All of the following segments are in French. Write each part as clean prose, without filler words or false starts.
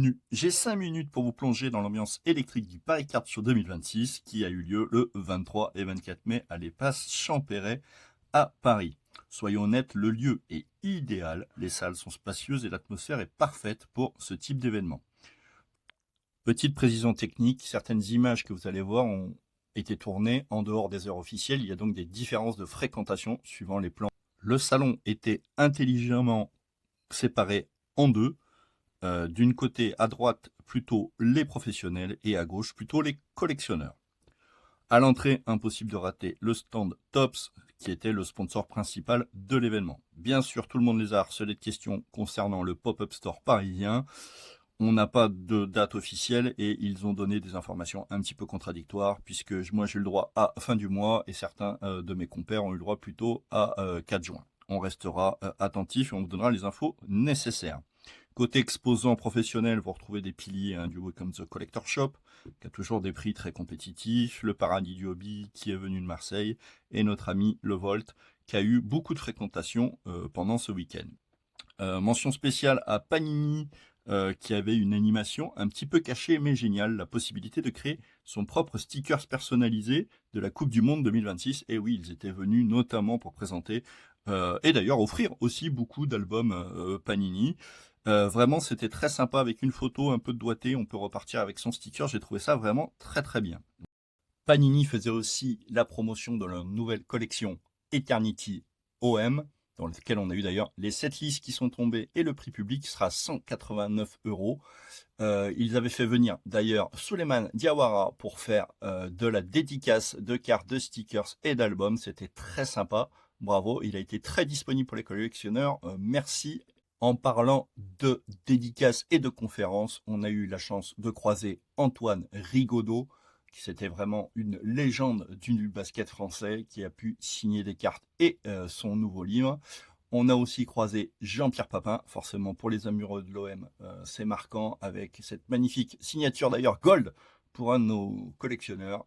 bienvenue. J'ai 5 minutes pour vous plonger dans l'ambiance électrique du Paris Kart Show 2026 qui a eu lieu le 23 et 24 mai à l'Espace Champéret à Paris. Soyons honnêtes, le lieu est idéal, les salles sont spacieuses et l'atmosphère est parfaite pour ce type d'événement. Petite précision technique, certaines images que vous allez voir ont été tournées en dehors des heures officielles, il y a donc des différences de fréquentation suivant les plans. Le salon était intelligemment séparé en deux. D'une côté, à droite, plutôt les professionnels et à gauche, plutôt les collectionneurs. À l'entrée, impossible de rater le stand Tops, qui était le sponsor principal de l'événement. Bien sûr, tout le monde les a harcelés de questions concernant le pop-up store parisien. On n'a pas de date officielle et ils ont donné des informations un petit peu contradictoires, puisque moi j'ai eu le droit à fin du mois et certains de mes compères ont eu le droit plutôt à 4 juin. On restera attentif et on vous donnera les infos nécessaires. Côté exposant professionnel, vous retrouvez des piliers du Welcome the Collector Shop, qui a toujours des prix très compétitifs, le Paradis du Hobby qui est venu de Marseille, et notre ami Le Volt, qui a eu beaucoup de fréquentation pendant ce week-end. Mention spéciale à Panini, qui avait une animation un petit peu cachée mais géniale, la possibilité de créer son propre stickers personnalisé de la Coupe du Monde 2026. Et oui, ils étaient venus notamment pour présenter et d'ailleurs offrir aussi beaucoup d'albums Panini. Vraiment, c'était très sympa avec une photo, un peu de doigté, on peut repartir avec son sticker. J'ai trouvé ça vraiment très très bien. Panini faisait aussi la promotion de leur nouvelle collection Eternity OM, dans laquelle on a eu d'ailleurs les 7 listes qui sont tombées et le prix public sera 189 €. Ils avaient fait venir d'ailleurs Souleymane Diawara pour faire de la dédicace de cartes, de stickers et d'albums. C'était très sympa. Bravo, il a été très disponible pour les collectionneurs. Merci. En parlant de dédicaces et de conférences, on a eu la chance de croiser Antoine Rigaudot, qui c'était vraiment une légende du basket français, qui a pu signer des cartes et son nouveau livre. On a aussi croisé Jean-Pierre Papin, forcément pour les amoureux de l'OM, c'est marquant, avec cette magnifique signature d'ailleurs Gold pour un de nos collectionneurs.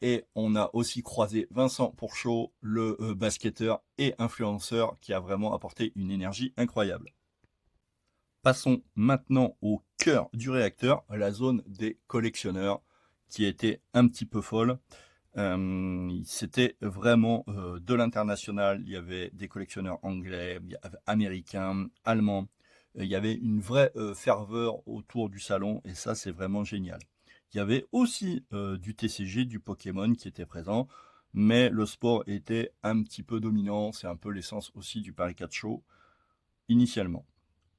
Et on a aussi croisé Vincent Pourchaud, le basketteur et influenceur qui a vraiment apporté une énergie incroyable. Passons maintenant au cœur du réacteur, la zone des collectionneurs, qui était un petit peu folle. C'était vraiment de l'international. Il y avait des collectionneurs anglais, américains, allemands. Il y avait une vraie ferveur autour du salon et ça, c'est vraiment génial. Il y avait aussi du TCG, du Pokémon qui était présent, mais le sport était un petit peu dominant. C'est un peu l'essence aussi du Paris 4 Show initialement.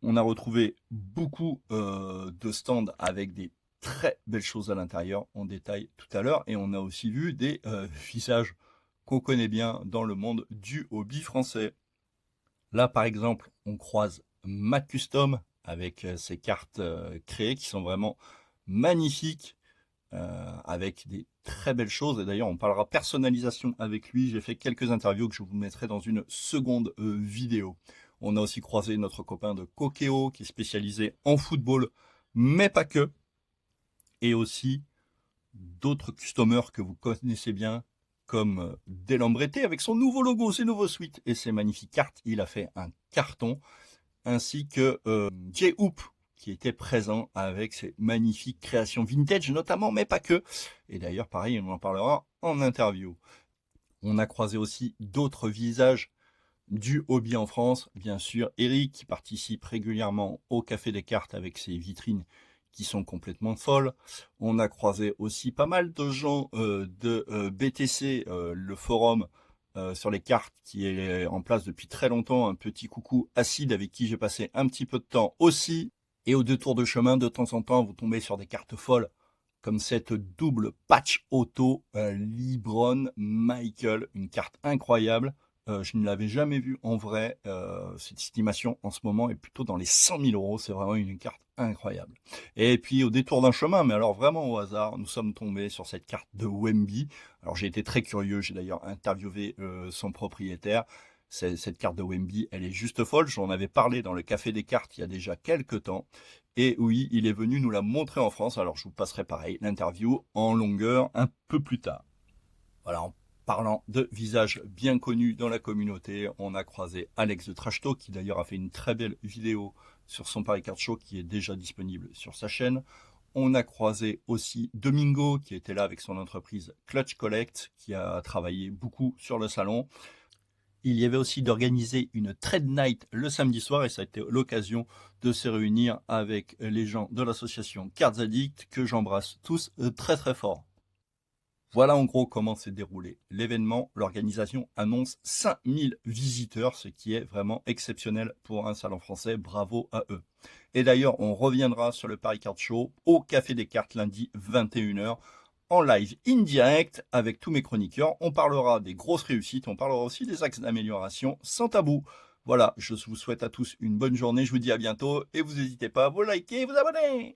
On a retrouvé beaucoup de stands avec des très belles choses à l'intérieur, en détail tout à l'heure, et on a aussi vu des visages qu'on connaît bien dans le monde du hobby français. Là, par exemple, on croise Mac Custom avec ses cartes créées qui sont vraiment magnifiques, avec des très belles choses. Et d'ailleurs, on parlera personnalisation avec lui. J'ai fait quelques interviews que je vous mettrai dans une seconde vidéo. On a aussi croisé notre copain de Cokeo qui est spécialisé en football, mais pas que. Et aussi d'autres customers que vous connaissez bien, comme Delambreté avec son nouveau logo, ses nouveaux suites et ses magnifiques cartes. Il a fait un carton, ainsi que J-Hoop qui était présent avec ses magnifiques créations vintage notamment, mais pas que. Et d'ailleurs, pareil, on en parlera en interview. On a croisé aussi d'autres visages du hobby en France, bien sûr. Eric qui participe régulièrement au Café des Cartes avec ses vitrines qui sont complètement folles. On a croisé aussi pas mal de gens de BTC, le forum sur les cartes qui est en place depuis très longtemps. Un petit coucou Acide avec qui j'ai passé un petit peu de temps aussi. Et au détour de chemin, de temps en temps, vous tombez sur des cartes folles comme cette double patch auto Libron Michael, une carte incroyable. Je ne l'avais jamais vue en vrai. Cette estimation en ce moment est plutôt dans les 100 000 €. C'est vraiment une carte incroyable. Et puis au détour d'un chemin, mais alors vraiment au hasard, nous sommes tombés sur cette carte de Wemby. Alors j'ai été très curieux, j'ai d'ailleurs interviewé son propriétaire. Cette carte de Wemby, elle est juste folle. J'en avais parlé dans le Café des Cartes il y a déjà quelques temps. Et oui, il est venu nous la montrer en France. Alors je vous passerai pareil l'interview en longueur un peu plus tard. Voilà, Parlant de visages bien connus dans la communauté, on a croisé Alex de Trash Talk, qui d'ailleurs a fait une très belle vidéo sur son Paris Card Show qui est déjà disponible sur sa chaîne. On a croisé aussi Domingo, qui était là avec son entreprise Clutch Collect, qui a travaillé beaucoup sur le salon. Il y avait aussi d'organiser une trade night le samedi soir et ça a été l'occasion de se réunir avec les gens de l'association Cards Addict que j'embrasse tous très très fort. Voilà en gros comment s'est déroulé l'événement. L'organisation annonce 5000 visiteurs, ce qui est vraiment exceptionnel pour un salon français. Bravo à eux. Et d'ailleurs, on reviendra sur le Paris Card Show au Café des Cartes lundi 21h en live indirect avec tous mes chroniqueurs. On parlera des grosses réussites, on parlera aussi des axes d'amélioration sans tabou. Voilà, je vous souhaite à tous une bonne journée, je vous dis à bientôt et vous n'hésitez pas à vous liker et vous abonner.